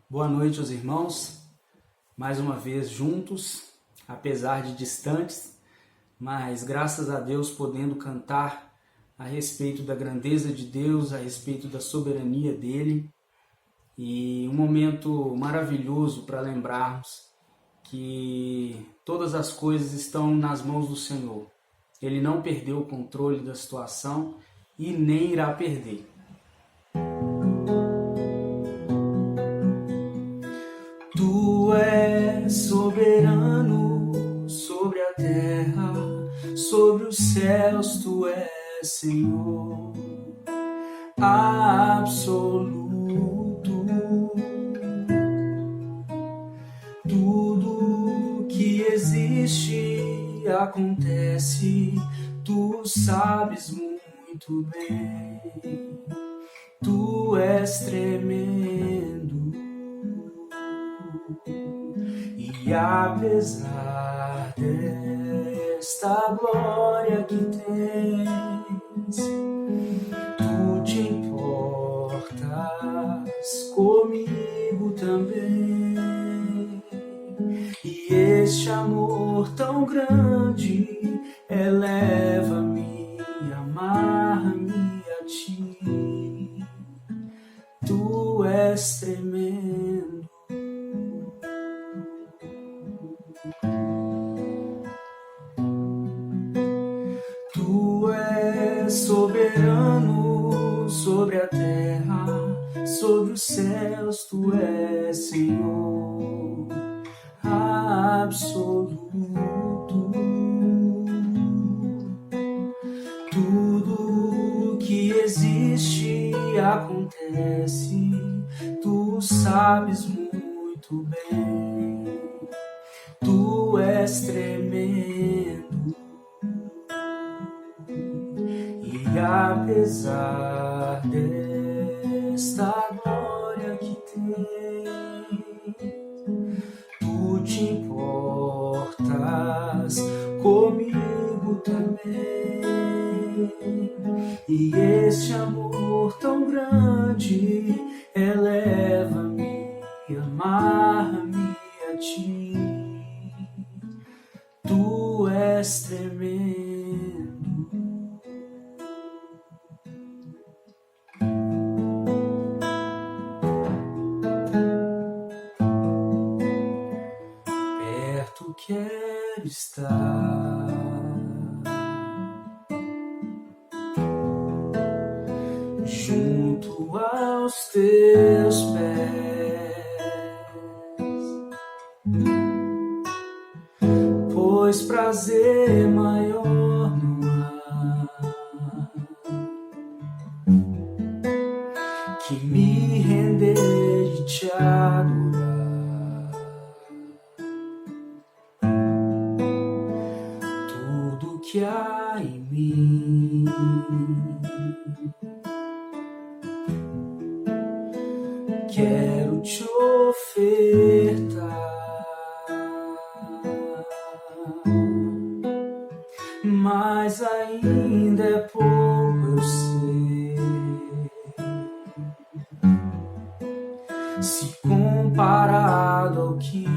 Boa noite aos irmãos, mais uma vez juntos, apesar de distantes, mas graças a Deus podendo cantar a respeito da grandeza de Deus, a respeito da soberania dele, e um momento maravilhoso para lembrarmos que todas as coisas estão nas mãos do Senhor. Ele não perdeu o controle da situação e nem irá perder. Tu és soberano sobre a terra, sobre os céus, tu és Senhor absoluto. Tudo que existe acontece, tu sabes muito bem. Tu és tremendo. E apesar desta glória que tens, tu te importas comigo também. E este amor tão grande eleva-me, amarra-me a ti. Tu és tremendo. Tu és soberano sobre a terra, sobre os céus, tu és Senhor absoluto. Tudo que existe acontece, tu sabes muito bem. Tu és tremendo. E apesar desta glória que tens, tu te importas comigo também. E este amor tão grande eleva-me, amarra-me a ti. Tu és tremendo. Perto quero estar, junto aos teus pés, pois prazer maior não há que me render e te adorar. Tudo que há em mim quero te ofertar. Mas ainda é pouco, eu sei, se comparado ao que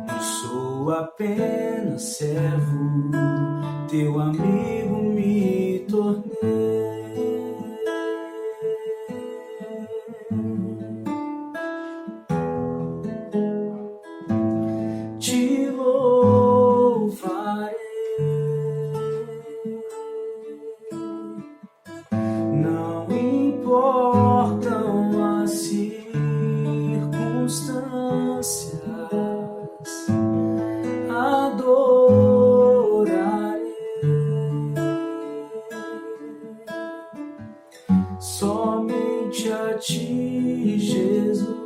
não sou apenas servo, teu amigo me tornei. Te louvarei, não importam as circunstâncias, adorarei somente a ti, Jesus.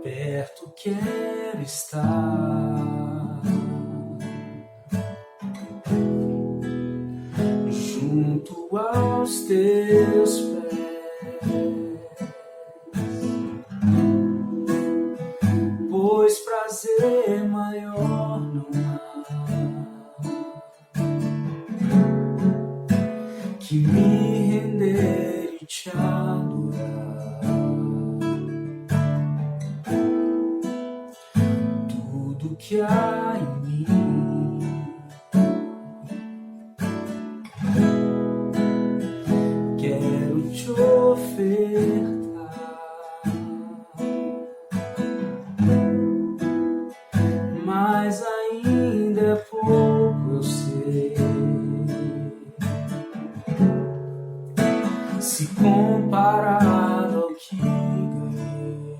Perto quero estar, junto aos teus pés, te adorar. Tudo que há em mim quero te ofertar, mas ainda é pouco, eu sei. Se comparado ao que ganhei,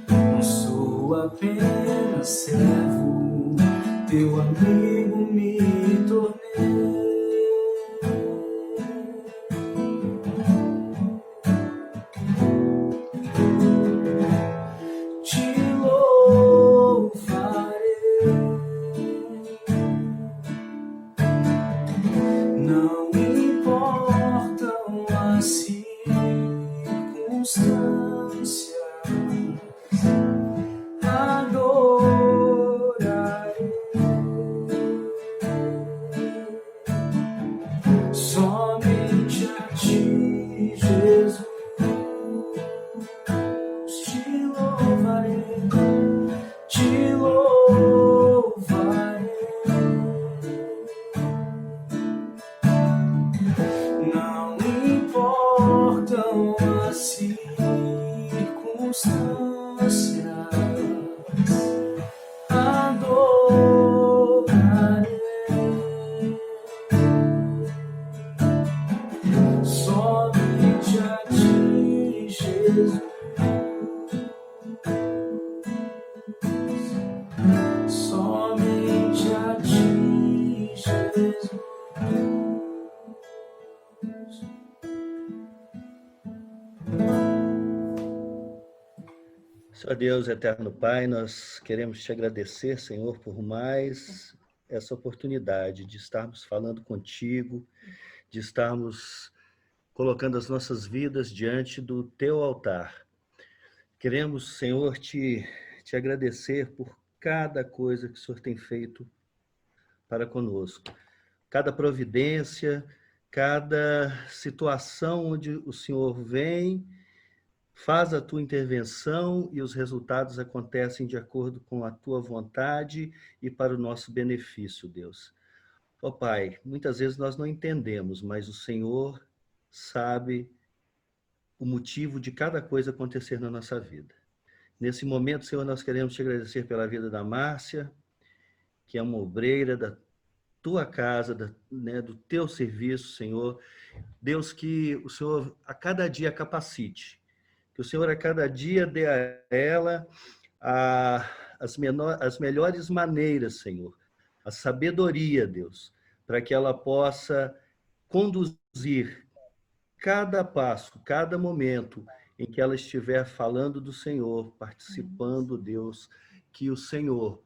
não sou apenas servo, teu amigo me tornei. Te louvarei, não importam as circunstâncias, adorarei somente a ti, Jesus. Te louvarei, não importam as circunstâncias, adorarei somente a ti, Jesus. Somente a ti, Jesus. Senhor Deus, eterno Pai, nós queremos te agradecer, Senhor, por mais essa oportunidade de estarmos falando contigo, de estarmos colocando as nossas vidas diante do teu altar. Queremos, Senhor, te agradecer por cada coisa que o Senhor tem feito para conosco. Cada providência, cada situação onde o Senhor vem, faz a tua intervenção e os resultados acontecem de acordo com a tua vontade e para o nosso benefício, Deus. Ó Pai, muitas vezes nós não entendemos, mas o Senhor sabe o motivo de cada coisa acontecer na nossa vida. Nesse momento, Senhor, nós queremos te agradecer pela vida da Márcia, que é uma obreira da tua casa, do teu serviço, Senhor. Deus, que o Senhor a cada dia capacite, que o Senhor a cada dia dê a ela as melhores maneiras, Senhor, a sabedoria, Deus, para que ela possa conduzir cada passo, cada momento em que ela estiver falando do Senhor, participando, Deus, que o Senhor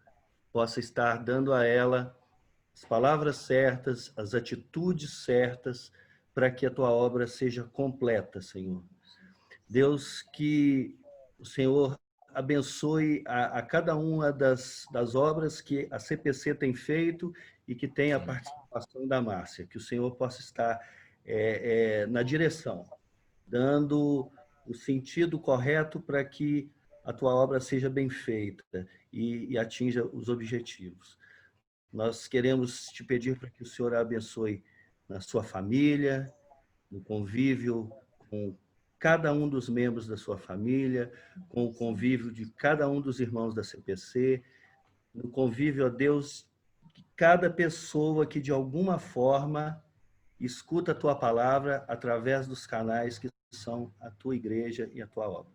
possa estar dando a ela as palavras certas, as atitudes certas, para que a tua obra seja completa, Senhor. Deus, que o Senhor abençoe a cada uma das obras que a CPC tem feito e que tem a participação da Márcia, que o Senhor possa estar na direção, dando o sentido correto para que a tua obra seja bem feita e atinja os objetivos. Nós queremos te pedir para que o Senhor a abençoe na sua família, no convívio com cada um dos membros da sua família, com o convívio de cada um dos irmãos da CPC, no convívio, ó Deus, de cada pessoa que de alguma forma escuta a tua palavra através dos canais que são a tua igreja e a tua obra.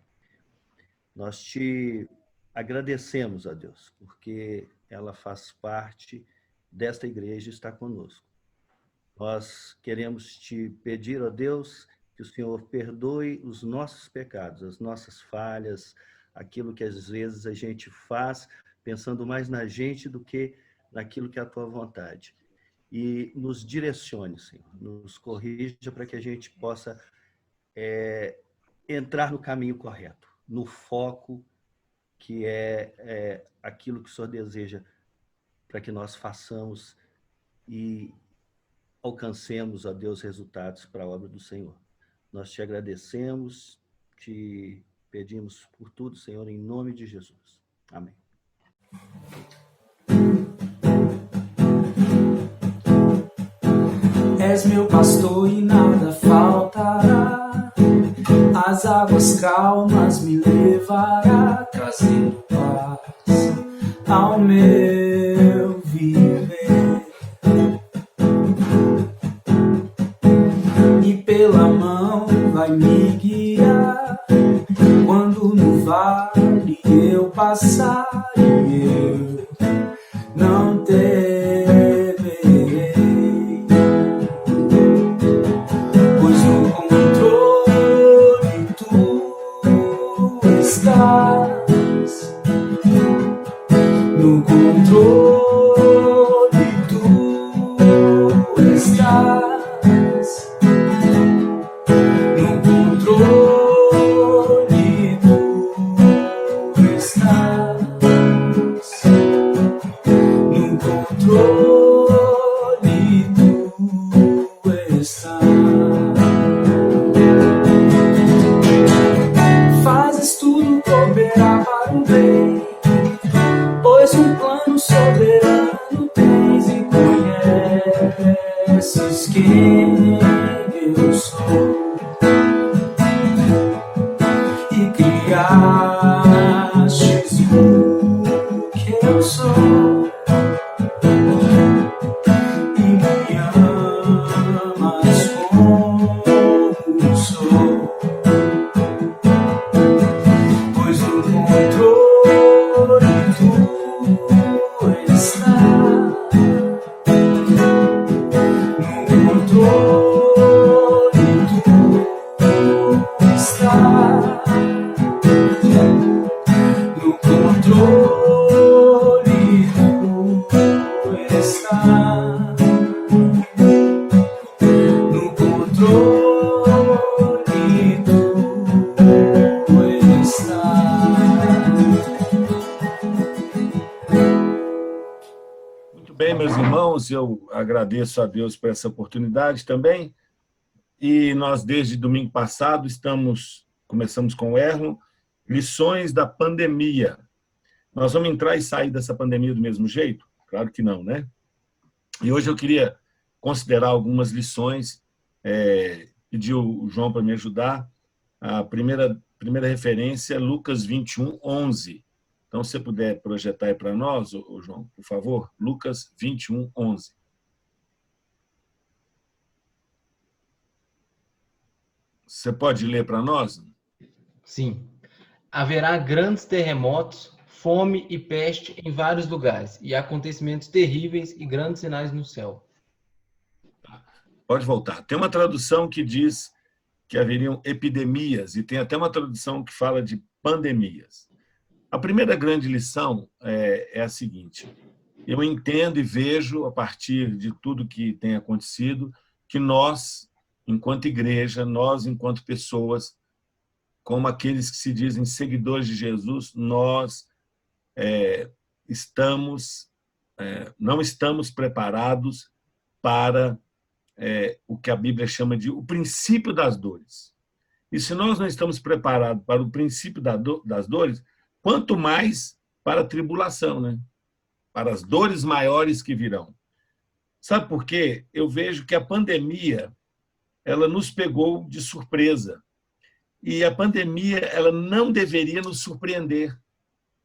Nós te agradecemos, ó Deus, porque ela faz parte desta igreja e está conosco. Nós queremos te pedir, ó Deus, que o Senhor perdoe os nossos pecados, as nossas falhas, aquilo que às vezes a gente faz pensando mais na gente do que naquilo que é a tua vontade. E nos direcione, Senhor, nos corrija para que a gente possa entrar no caminho correto, no foco que é aquilo que o Senhor deseja para que nós façamos e alcancemos, ó Deus, resultados para a obra do Senhor. Nós te agradecemos, te pedimos por tudo, Senhor, em nome de Jesus. Amém. És meu pastor e nada faltará, as águas calmas me levará, trazendo paz ao meu viver. E pela mão vai me guiar, quando no vale eu passar, e eu não temerei, pois no controle tu estás, no controle tu estás, no controle tu estás, no controle tu estás. Fazes tudo cooperar para o bem, pois um plano soberano tens e conheces quem eu sou, e criastes o que eu sou, e me amas como sou, pois no controle tu estás, no controle tu estás, no controle tu estás, no controle tu estás. Muito bem, meus irmãos, eu agradeço a Deus por essa oportunidade também. E nós, desde domingo passado, começamos com o Erlon, lições da pandemia. Nós vamos entrar e sair dessa pandemia do mesmo jeito? Claro que não, né? E hoje eu queria considerar algumas lições, pedir o João para me ajudar. A primeira referência é Lucas 21, 11. Então, se você puder projetar aí para nós, João, por favor, Lucas 21, 11. Você pode ler para nós? Sim. Haverá grandes terremotos, fome e peste em vários lugares, e acontecimentos terríveis e grandes sinais no céu. Pode voltar. Tem uma tradução que diz que haveriam epidemias, e tem até uma tradução que fala de pandemias. A primeira grande lição é a seguinte: eu entendo e vejo, a partir de tudo que tem acontecido, que nós, enquanto igreja, nós, enquanto pessoas, como aqueles que se dizem seguidores de Jesus, nós não estamos preparados para o que a Bíblia chama de o princípio das dores. E se nós não estamos preparados para o princípio das dores, quanto mais para a tribulação, né? Para as dores maiores que virão. Sabe por quê? Eu vejo que a pandemia, ela nos pegou de surpresa. E a pandemia, ela não deveria nos surpreender.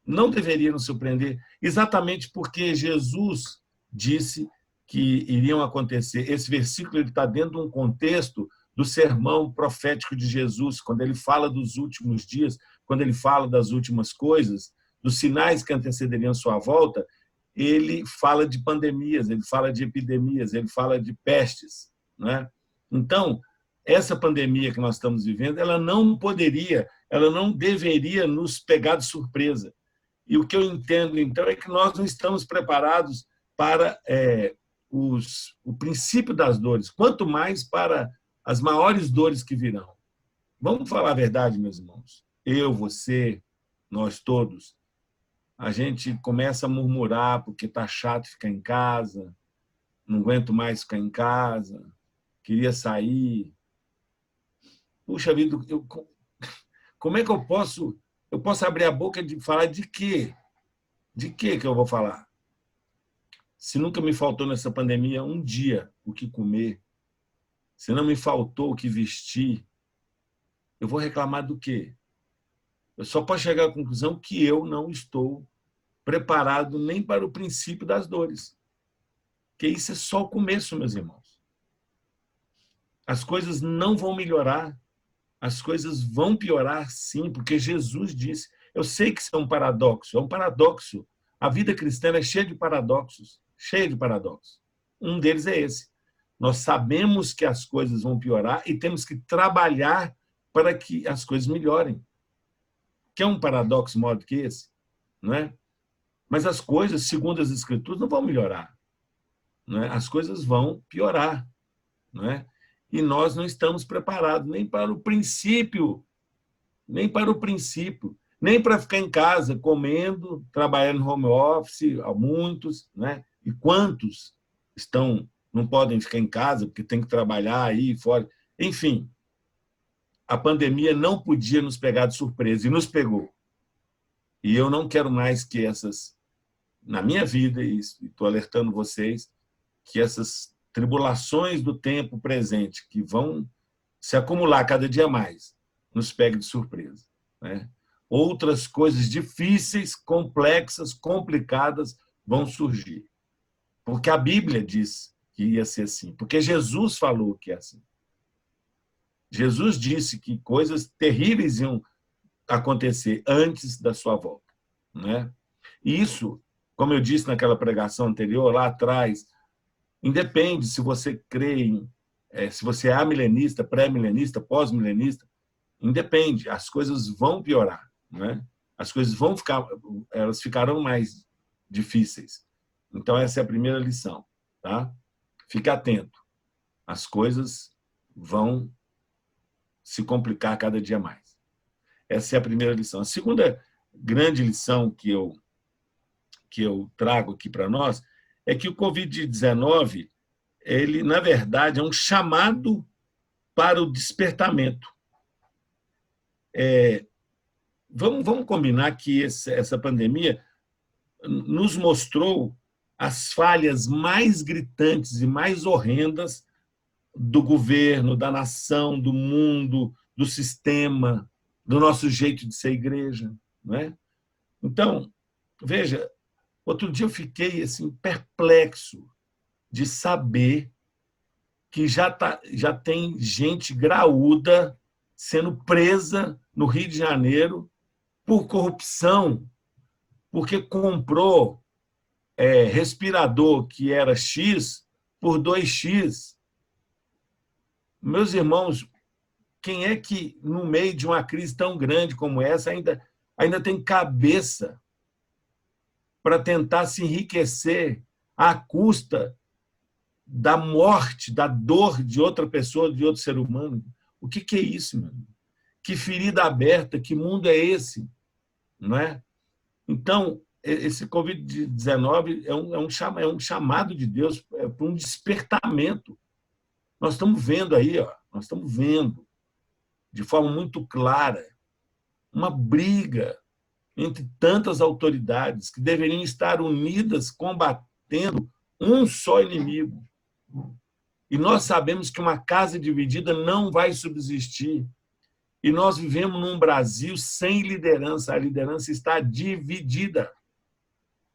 Não deveria nos surpreender, exatamente porque Jesus disse que iriam acontecer. Esse versículo está dentro de um contexto do sermão profético de Jesus, quando ele fala dos últimos dias, quando ele fala das últimas coisas, dos sinais que antecederiam sua volta, ele fala de pandemias, ele fala de epidemias, ele fala de pestes, né? Então, essa pandemia que nós estamos vivendo, ela não deveria nos pegar de surpresa. E o que eu entendo, então, é que nós não estamos preparados para o princípio das dores, quanto mais para as maiores dores que virão. Vamos falar a verdade, meus irmãos. Eu, você, nós todos, a gente começa a murmurar porque está chato ficar em casa, não aguento mais ficar em casa, queria sair. Puxa vida, como é que eu posso abrir a boca de falar de quê? De quê que eu vou falar? Se nunca me faltou nessa pandemia um dia o que comer, se não me faltou o que vestir, eu vou reclamar do quê? Eu só posso chegar à conclusão que eu não estou preparado nem para o princípio das dores. Que isso é só o começo, meus irmãos. As coisas não vão melhorar, as coisas vão piorar sim, porque Jesus disse. Eu sei que isso é um paradoxo. A vida cristã é cheia de paradoxos. Um deles é esse. Nós sabemos que as coisas vão piorar e temos que trabalhar para que as coisas melhorem. Que é um paradoxo maior do que esse, não é? Mas as coisas, segundo as Escrituras, não vão melhorar, não é? As coisas vão piorar, não é? E nós não estamos preparados nem para o princípio, nem para ficar em casa comendo, trabalhando no home office, há muitos, né? E quantos não podem ficar em casa porque tem que trabalhar aí fora. Enfim, a pandemia não podia nos pegar de surpresa e nos pegou. E eu não quero mais que na minha vida, e estou alertando vocês, que essas tribulações do tempo presente, que vão se acumular cada dia mais, nos pegue de surpresa, né? Outras coisas difíceis, complexas, complicadas vão surgir. Porque a Bíblia diz que ia ser assim. Porque Jesus falou que é assim. Jesus disse que coisas terríveis iam acontecer antes da sua volta, né? E isso, como eu disse naquela pregação anterior, lá atrás, independe se você crê se você é amilenista, pré-milenista, pós-milenista, independe, as coisas vão piorar, né? As coisas elas ficarão mais difíceis. Então, essa é a primeira lição, tá? Fique atento. As coisas vão se complicar cada dia mais. Essa é a primeira lição. A segunda grande lição que eu trago aqui para nós é que o Covid-19, ele, na verdade, é um chamado para o despertamento. Vamos combinar que essa pandemia nos mostrou as falhas mais gritantes e mais horrendas do governo, da nação, do mundo, do sistema, do nosso jeito de ser igreja, não é? Então, veja, outro dia eu fiquei assim perplexo de saber que já tem gente graúda sendo presa no Rio de Janeiro por corrupção, porque comprou respirador que era X por 2X. Meus irmãos, quem é que, no meio de uma crise tão grande como essa, ainda tem cabeça para tentar se enriquecer à custa da morte, da dor de outra pessoa, de outro ser humano? O que é isso, meu amigo? Que ferida aberta, que mundo é esse? Não é? Então, esse Covid-19 é um chamado de Deus para um despertamento. Nós estamos vendo aí, nós estamos vendo de forma muito clara uma briga entre tantas autoridades que deveriam estar unidas combatendo um só inimigo. E nós sabemos que uma casa dividida não vai subsistir. E nós vivemos num Brasil sem liderança. A liderança está dividida.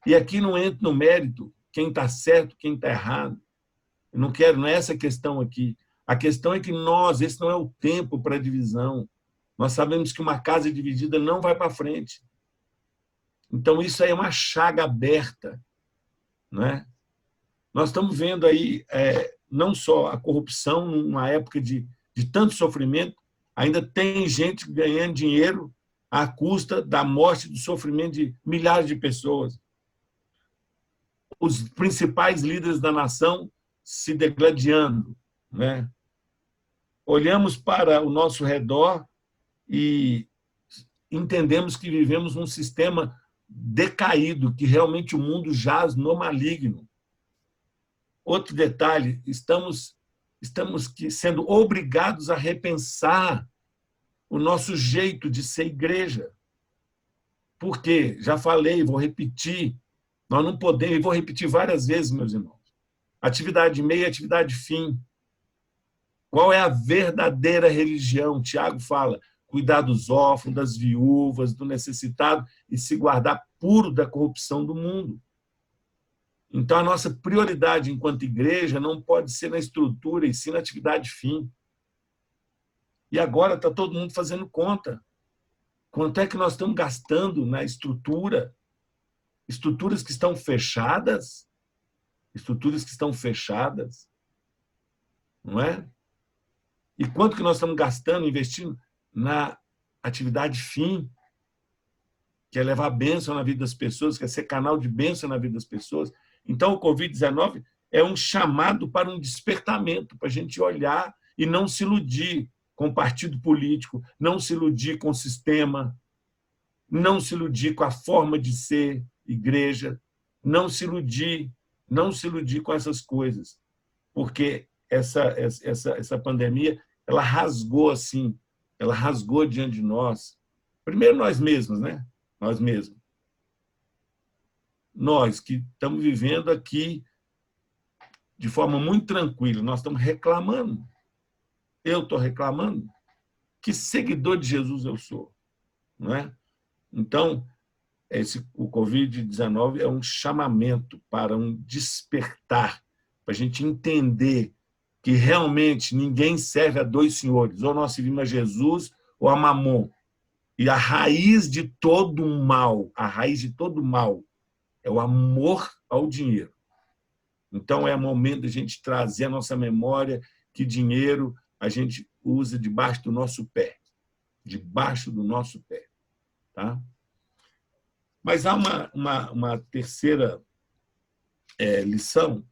E aqui não entra no mérito quem está certo, quem está errado. Eu não é essa a questão aqui. A questão é que esse não é o tempo para divisão. Nós sabemos que uma casa dividida não vai para frente. Então, isso aí é uma chaga aberta, não é? Nós estamos vendo aí não só a corrupção, numa época de tanto sofrimento, ainda tem gente ganhando dinheiro à custa da morte e do sofrimento de milhares de pessoas. Os principais líderes da nação se degladiando, né? Olhamos para o nosso redor e entendemos que vivemos num sistema decaído, que realmente o mundo jaz no maligno. outro detalhe, estamos sendo obrigados a repensar o nosso jeito de ser igreja. Por quê? Já falei, vou repetir. Nós não podemos, e vou repetir várias vezes, meus irmãos. Atividade meio e atividade fim. Qual é a verdadeira religião? Tiago fala, cuidar dos órfãos, das viúvas, do necessitado e se guardar puro da corrupção do mundo. Então, a nossa prioridade enquanto igreja não pode ser na estrutura, e sim na atividade fim. E agora está todo mundo fazendo conta. Quanto é que nós estamos gastando na estrutura? Estruturas que estão fechadas? Estruturas que estão fechadas. Não é? E quanto que nós estamos gastando, investindo na atividade fim, que é levar bênção na vida das pessoas, que é ser canal de bênção na vida das pessoas. Então, o Covid-19 é um chamado para um despertamento, para a gente olhar e não se iludir com o partido político, não se iludir com o sistema, não se iludir com a forma de ser igreja, não se iludir com essas coisas, porque essa pandemia, ela rasgou assim, ela rasgou diante de nós. Primeiro nós mesmos, né? Nós mesmos. Nós que estamos vivendo aqui de forma muito tranquila, nós estamos reclamando. Eu estou reclamando. Que seguidor de Jesus eu sou, não é? Então, o Covid-19 é um chamamento para um despertar, para a gente entender que realmente ninguém serve a dois senhores, ou nós servimos a Jesus ou a Mamon. E a raiz de todo mal, é o amor ao dinheiro. Então, é momento de a gente trazer a nossa memória que dinheiro a gente usa debaixo do nosso pé. Debaixo do nosso pé. Tá? Mas há uma terceira lição,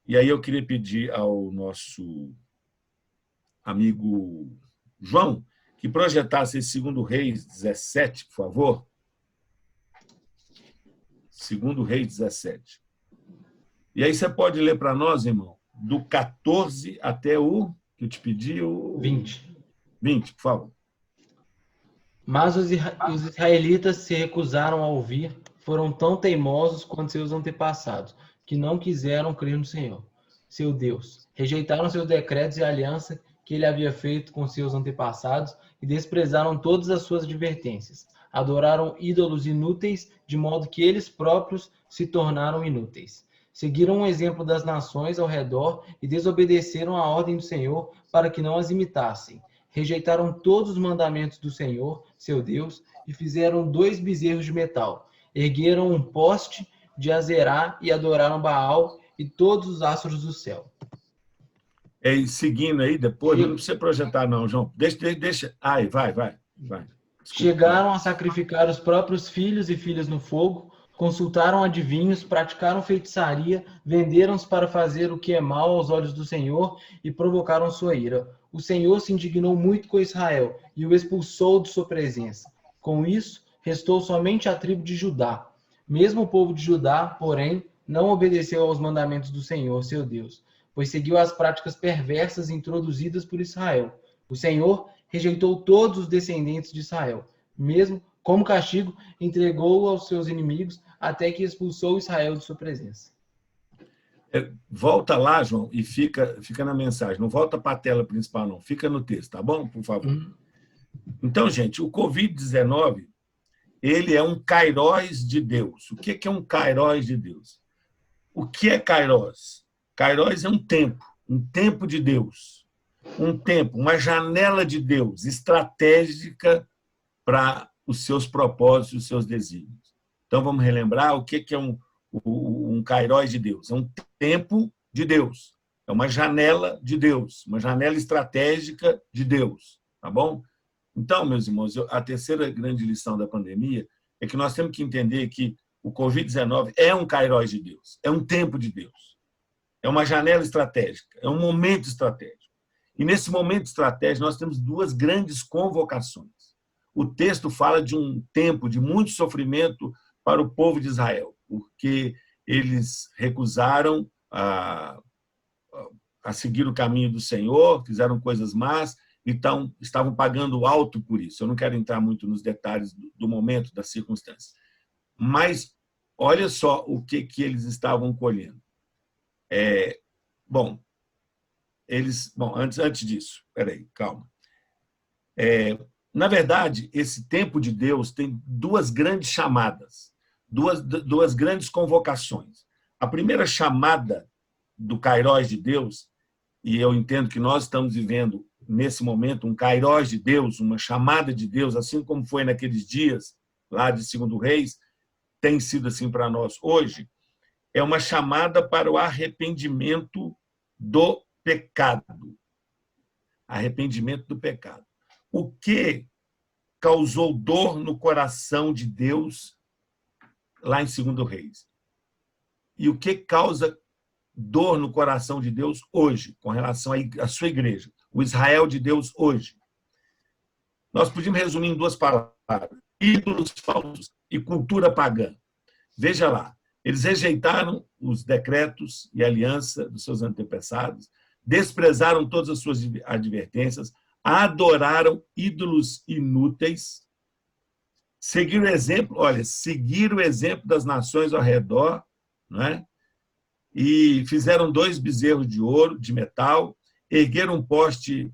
e aí eu queria pedir ao nosso amigo João que projetasse esse 2 Reis 17, por favor. 2 Reis 17. E aí você pode ler para nós, irmão, do 14 até o, que eu te pedi, o 20. 20, por favor. Mas os israelitas se recusaram a ouvir, foram tão teimosos quanto seus antepassados, que não quiseram crer no Senhor, seu Deus. Rejeitaram seus decretos e a aliança que ele havia feito com seus antepassados e desprezaram todas as suas advertências. Adoraram ídolos inúteis, de modo que eles próprios se tornaram inúteis. Seguiram o exemplo das nações ao redor e desobedeceram a ordem do Senhor para que não as imitassem. Rejeitaram todos os mandamentos do Senhor, seu Deus, e fizeram 2 bezerros de metal. Ergueram um poste de Azerá e adoraram Baal e todos os astros do céu. Seguindo aí, depois, não precisa projetar não, João. Deixa. Ai, vai. Desculpa, Chegaram a sacrificar os próprios filhos e filhas no fogo, consultaram adivinhos, praticaram feitiçaria, venderam-se para fazer o que é mal aos olhos do Senhor e provocaram sua ira. O Senhor se indignou muito com Israel e o expulsou de sua presença. Com isso, restou somente a tribo de Judá. Mesmo o povo de Judá, porém, não obedeceu aos mandamentos do Senhor, seu Deus, pois seguiu as práticas perversas introduzidas por Israel. O Senhor rejeitou todos os descendentes de Israel. Mesmo como castigo, entregou-o aos seus inimigos até que expulsou Israel de sua presença. Volta lá, João, e fica na mensagem. Não volta para a tela principal, não. Fica no texto, tá bom? Por favor. Então, gente, o Covid-19, ele é um kairós de Deus. O que é um kairós de Deus? O que é kairós? Kairós é um tempo de Deus. Um tempo, uma janela de Deus estratégica para os seus propósitos, os seus desígnios. Então, vamos relembrar o que é um kairós de Deus. É um tempo de Deus. É uma janela de Deus, uma janela estratégica de Deus. Tá bom? Então, meus irmãos, a terceira grande lição da pandemia é que nós temos que entender que o Covid-19 é um kairós de Deus, é um tempo de Deus. É uma janela estratégica, é um momento estratégico. E nesse momento estratégico nós temos 2 grandes convocações. O texto fala de um tempo de muito sofrimento para o povo de Israel, porque eles recusaram a seguir o caminho do Senhor, fizeram coisas más, então estavam pagando alto por isso. Eu não quero entrar muito nos detalhes do momento, das circunstâncias. Mas olha só o que eles estavam colhendo. Bom, antes disso, peraí, calma. Na verdade, esse tempo de Deus tem duas grandes chamadas, duas grandes convocações. A primeira chamada do Kairós de Deus, e eu entendo que nós estamos vivendo nesse momento um Kairós de Deus, uma chamada de Deus, assim como foi naqueles dias lá de 2 Reis, tem sido assim para nós hoje, é uma chamada para o arrependimento do pecado. Arrependimento do pecado. O que causou dor no coração de Deus lá em 2 Reis? E o que causa dor no coração de Deus hoje, com relação à sua igreja, o Israel de Deus hoje? Nós podíamos resumir em 2 palavras: ídolos falsos e cultura pagã. Veja lá, eles rejeitaram os decretos e aliança dos seus antepassados, desprezaram todas as suas advertências, adoraram ídolos inúteis, seguiram o exemplo das nações ao redor, não é? E fizeram 2 bezerros de ouro, de metal, ergueram um poste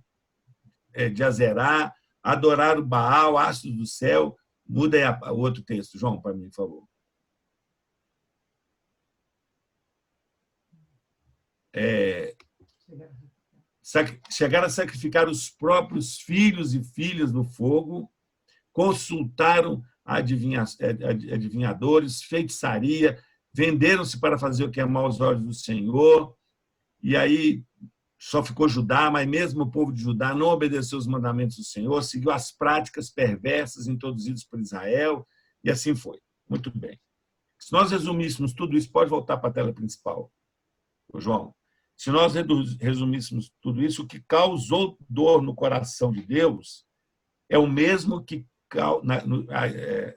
de Azerá, adoraram Baal, astros do céu. Muda aí o outro texto, João, para mim, por favor. Chegaram a sacrificar os próprios filhos e filhas no fogo, consultaram adivinhadores, feitiçaria, venderam-se para fazer o que é mal aos olhos do Senhor, e aí só ficou Judá, mas mesmo o povo de Judá não obedeceu os mandamentos do Senhor, seguiu as práticas perversas introduzidas por Israel, e assim foi. Muito bem. Se nós resumíssemos tudo isso, pode voltar para a tela principal, João. Se nós resumíssemos tudo isso, o que causou dor no coração de Deus é o mesmo que,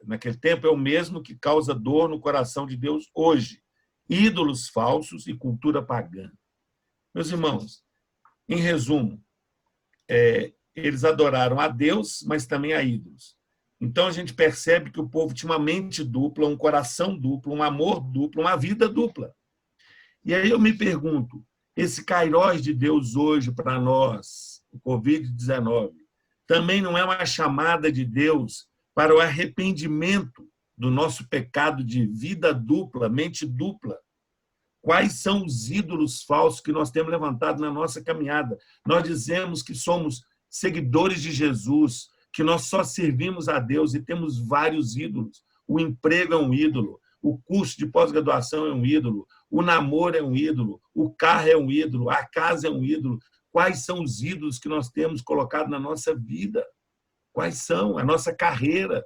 naquele tempo, é o mesmo que causa dor no coração de Deus hoje: ídolos falsos e cultura pagã. Meus irmãos, em resumo, eles adoraram a Deus, mas também a ídolos. Então a gente percebe que o povo tinha uma mente dupla, um coração duplo, um amor duplo, uma vida dupla. E aí eu me pergunto, esse Kairós de Deus hoje para nós, o Covid-19, também não é uma chamada de Deus para o arrependimento do nosso pecado de vida dupla, mente dupla? Quais são os ídolos falsos que nós temos levantado na nossa caminhada? Nós dizemos que somos seguidores de Jesus, que nós só servimos a Deus e temos vários ídolos. O emprego é um ídolo, o curso de pós-graduação é um ídolo, o namoro é um ídolo, o carro é um ídolo, a casa é um ídolo. Quais são os ídolos que nós temos colocado na nossa vida? Quais são? A nossa carreira.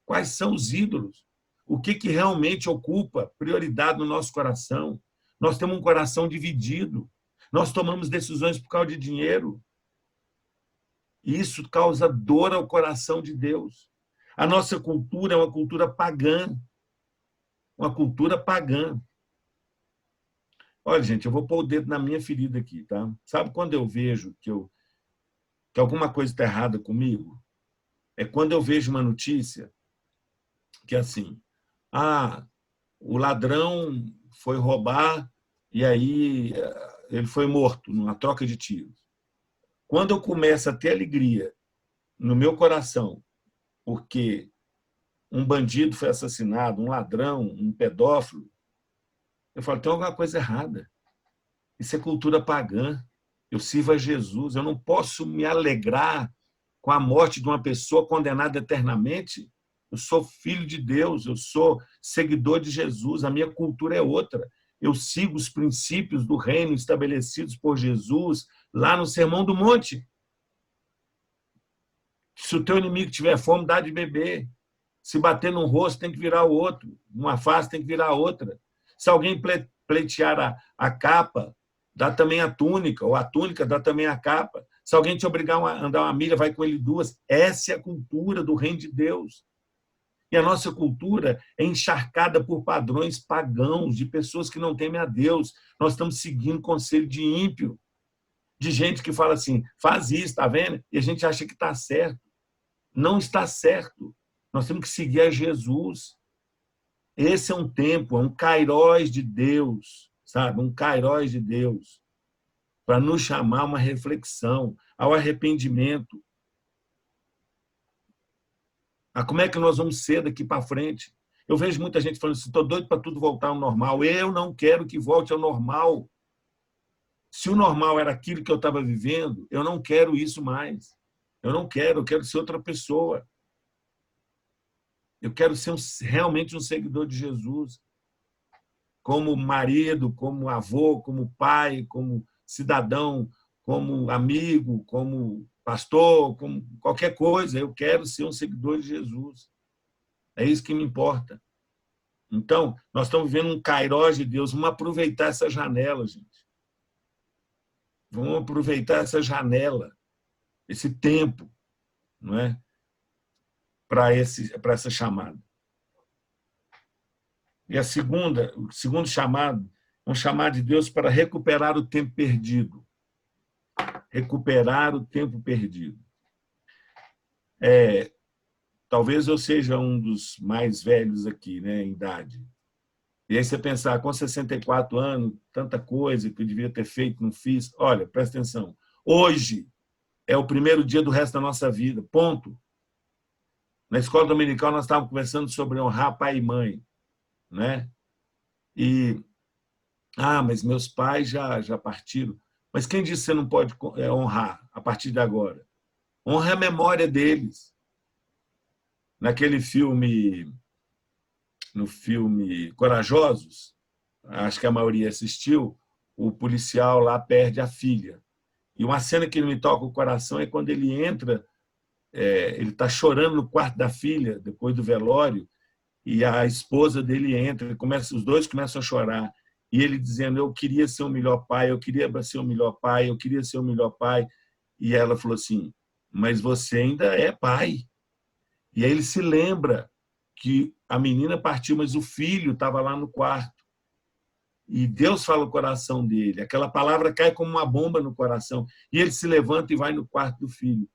Quais são os ídolos? O que realmente ocupa prioridade no nosso coração? Nós temos um coração dividido. Nós tomamos decisões por causa de dinheiro. E isso causa dor ao coração de Deus. A nossa cultura é uma cultura pagã. Uma cultura pagã. Olha, gente, eu vou pôr o dedo na minha ferida aqui, tá? Sabe quando eu vejo que alguma coisa está errada comigo? É quando eu vejo uma notícia que é assim: o ladrão foi roubar e aí ele foi morto numa troca de tiros. Quando eu começo a ter alegria no meu coração porque um bandido foi assassinado, um ladrão, um pedófilo, eu falo, tem alguma coisa errada. Isso é cultura pagã. Eu sirvo a Jesus. Eu não posso me alegrar com a morte de uma pessoa condenada eternamente. Eu sou filho de Deus, eu sou seguidor de Jesus. A minha cultura é outra. Eu sigo os princípios do reino estabelecidos por Jesus lá no Sermão do Monte. Se o teu inimigo tiver fome, dá de beber. Se bater num rosto, tem que virar o outro. Numa face, tem que virar a outra. Se alguém pleitear a capa, dá também a túnica, ou a túnica dá também a capa. Se alguém te obrigar a andar uma milha, vai com ele 2. Essa é a cultura do reino de Deus. E a nossa cultura é encharcada por padrões pagãos, de pessoas que não temem a Deus. Nós estamos seguindo conselho de ímpio, de gente que fala assim, faz isso, está vendo? E a gente acha que está certo. Não está certo. Nós temos que seguir a Jesus. Esse é um tempo, é um kairós de Deus, sabe? Um kairós de Deus, para nos chamar a uma reflexão, ao arrependimento. Como é que nós vamos ser daqui para frente? Eu vejo muita gente falando assim, estou doido para tudo voltar ao normal. Eu não quero que volte ao normal. Se o normal era aquilo que eu estava vivendo, eu não quero isso mais. Eu quero ser outra pessoa. Eu quero ser realmente um seguidor de Jesus. Como marido, como avô, como pai, como cidadão, como amigo, como pastor, como qualquer coisa. Eu quero ser um seguidor de Jesus. É isso que me importa. Então, nós estamos vivendo um kairós de Deus. Vamos aproveitar essa janela, gente. Vamos aproveitar essa janela, esse tempo, não é? Para essa chamada. E o segundo chamado, é um chamado de Deus para recuperar o tempo perdido. Recuperar o tempo perdido. Talvez eu seja um dos mais velhos aqui, né, em idade. E aí você pensar, com 64 anos, tanta coisa que eu devia ter feito, não fiz. Olha, presta atenção. Hoje é o primeiro dia do resto da nossa vida, ponto. Na escola dominical nós estávamos conversando sobre honrar pai e mãe, né? Mas meus pais já partiram. Mas quem disse que você não pode honrar a partir de agora? Honre a memória deles. Naquele filme, no filme Corajosos, acho que a maioria assistiu, o policial lá perde a filha. E uma cena que me toca o coração é quando ele entra, ele está chorando no quarto da filha, depois do velório, e a esposa dele entra, os dois começam a chorar. E ele dizendo, eu queria ser o melhor pai, eu queria ser o melhor pai, eu queria ser o melhor pai. E ela falou assim, mas você ainda é pai. E aí ele se lembra que a menina partiu, mas o filho estava lá no quarto. E Deus fala no coração dele. Aquela palavra cai como uma bomba no coração. E ele se levanta e vai no quarto do filho.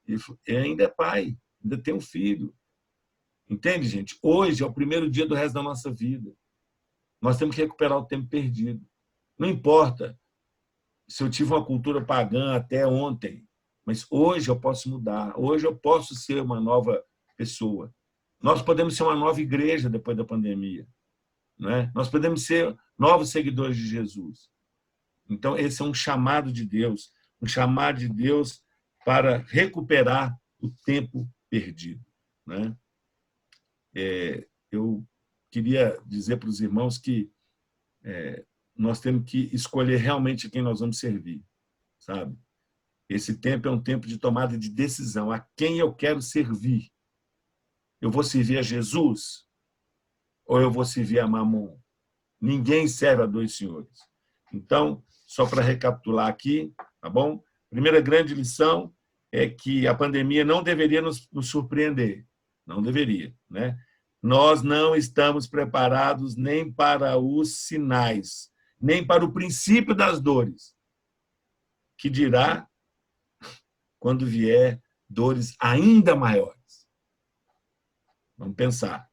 Ele ainda é pai, ainda tem um filho. Entende, gente? Hoje é o primeiro dia do resto da nossa vida. Nós temos que recuperar o tempo perdido. Não importa se eu tive uma cultura pagã até ontem, mas hoje eu posso mudar. Hoje eu posso ser uma nova pessoa. Nós podemos ser uma nova igreja depois da pandemia. Não é? Nós podemos ser novos seguidores de Jesus. Então, esse é um chamado de Deus para recuperar o tempo perdido. Né? Eu queria dizer para os irmãos que nós temos que escolher realmente quem nós vamos servir, sabe? Esse tempo é um tempo de tomada de decisão. A quem eu quero servir? Eu vou servir a Jesus ou eu vou servir a Mamon? Ninguém serve a dois senhores. Então, só para recapitular aqui, tá bom? Primeira grande lição é que a pandemia não deveria nos surpreender. Não deveria, né? Nós não estamos preparados nem para os sinais, nem para o princípio das dores, que dirá quando vier dores ainda maiores. Vamos pensar.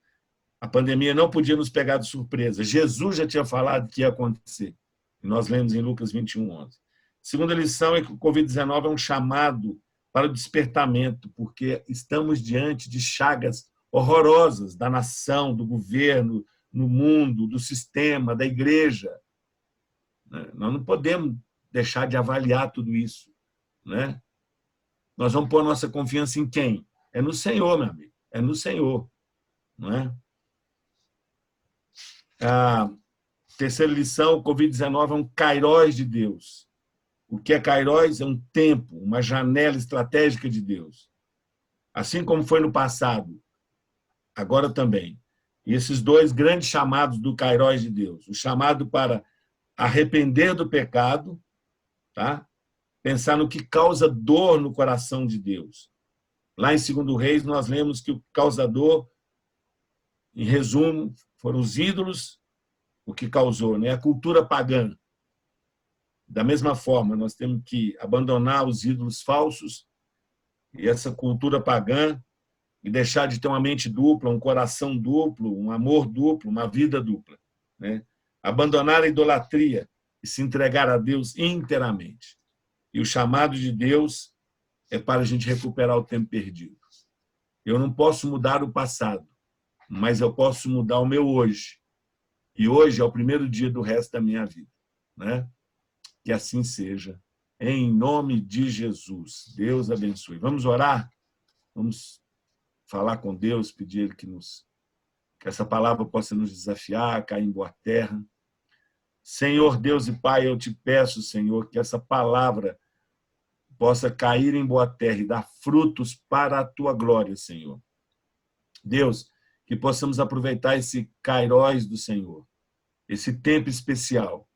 A pandemia não podia nos pegar de surpresa. Jesus já tinha falado que ia acontecer. E nós lemos em Lucas 21:11. Segunda lição é que o Covid-19 é um chamado para o despertamento, porque estamos diante de chagas horrorosas da nação, do governo, no mundo, do sistema, da igreja. Nós não podemos deixar de avaliar tudo isso. Né? Nós vamos pôr nossa confiança em quem? É no Senhor, meu amigo. É no Senhor. Não é? A terceira lição, o Covid-19 é um kairós de Deus. O que é kairós? É um tempo, uma janela estratégica de Deus. Assim como foi no passado, agora também. E esses dois grandes chamados do kairós de Deus. O chamado para arrepender do pecado, tá? Pensar no que causa dor no coração de Deus. Lá em 2 Reis, nós lemos que o causador Em resumo, foram os ídolos o que causou, né? A cultura pagã. Da mesma forma, nós temos que abandonar os ídolos falsos e essa cultura pagã e deixar de ter uma mente dupla, um coração duplo, um amor duplo, uma vida dupla, né? Abandonar a idolatria e se entregar a Deus inteiramente. E o chamado de Deus é para a gente recuperar o tempo perdido. Eu não posso mudar o passado, mas eu posso mudar o meu hoje. E hoje é o primeiro dia do resto da minha vida, né? Que assim seja. Em nome de Jesus. Deus abençoe. Vamos orar? Vamos falar com Deus, pedir Ele que essa palavra possa nos desafiar, cair em boa terra. Senhor Deus e Pai, eu te peço, Senhor, que essa palavra possa cair em boa terra e dar frutos para a tua glória, Senhor. Deus, que possamos aproveitar esse Kairos do Senhor, esse tempo especial,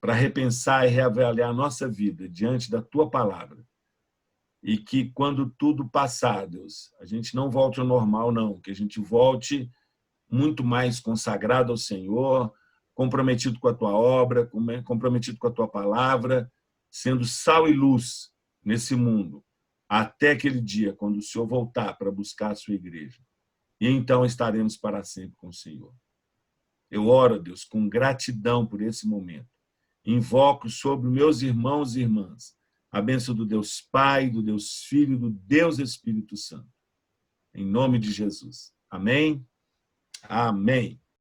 para repensar e reavaliar a nossa vida diante da tua palavra. E que quando tudo passar, Deus, a gente não volte ao normal, não, que a gente volte muito mais consagrado ao Senhor, comprometido com a tua obra, comprometido com a tua palavra, sendo sal e luz nesse mundo, até aquele dia, quando o Senhor voltar para buscar a sua igreja. E então estaremos para sempre com o Senhor. Eu oro, Deus, com gratidão por esse momento. Invoco sobre meus irmãos e irmãs a bênção do Deus Pai, do Deus Filho, do Deus Espírito Santo. Em nome de Jesus. Amém? Amém.